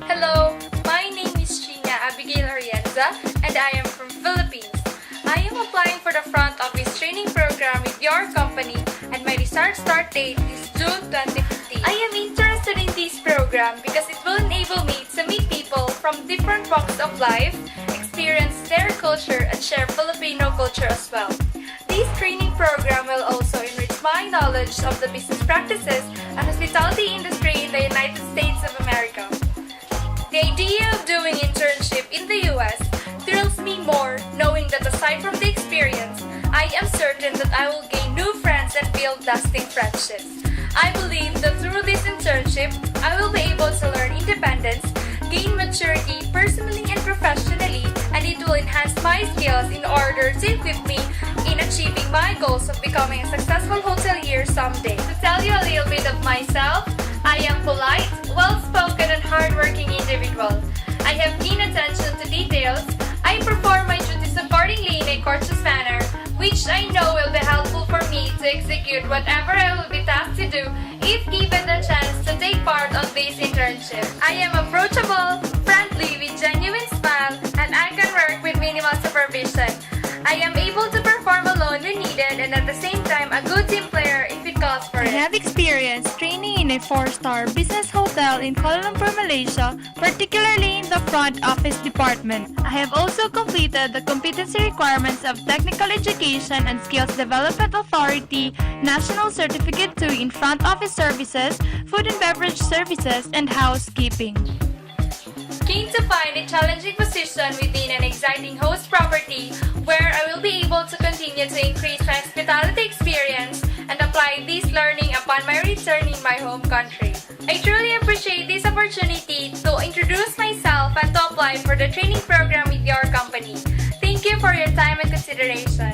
Hello, my name is Gina Abigail Arienza and I am from Philippines. I am applying for the front office training program with your company and my desired start date is June 2015. I am interested in this program because it will enable me to meet people from different walks of life, experience their culture and share Filipino culture as well. This training program will also enrich my knowledge of the business practices and hospitality industry in the United States of America. The idea of doing internship in the US thrills me more knowing that aside from the experience, I am certain that I will gain new friends and build lasting friendships. I believe that through this internship, I will be able to learn independence, gain maturity personally and professionally, and it will enhance my skills in order to equip me in achieving my goals of becoming a successful hotelier someday. To tell you a little bit of myself, I am polite, well-spoken, and hardworking individual. I have keen attention to details. I perform my duties accordingly in a courteous manner, which I know will be helpful for me to execute whatever I will be tasked to do if given the chance to take part on this internship. I am approachable, friendly, with genuine smile, and I can work with minimal supervision. I am able to perform alone when needed and at the same time a good team player if it calls for I it. have experience training in a 4-star business hotel in Kuala Lumpur, Malaysia, particularly in the front office department. I have also completed the competency requirements of Technical Education and Skills Development Authority National Certificate 2 in Front Office Services, Food and Beverage Services, and Housekeeping. Keen to find a challenging position within an exciting host property where I will be able to continue to increase my hospitality experience and apply this learning upon my return in my home country. I truly appreciate this opportunity to introduce myself and to apply for the training program with your company. Thank you for your time and consideration.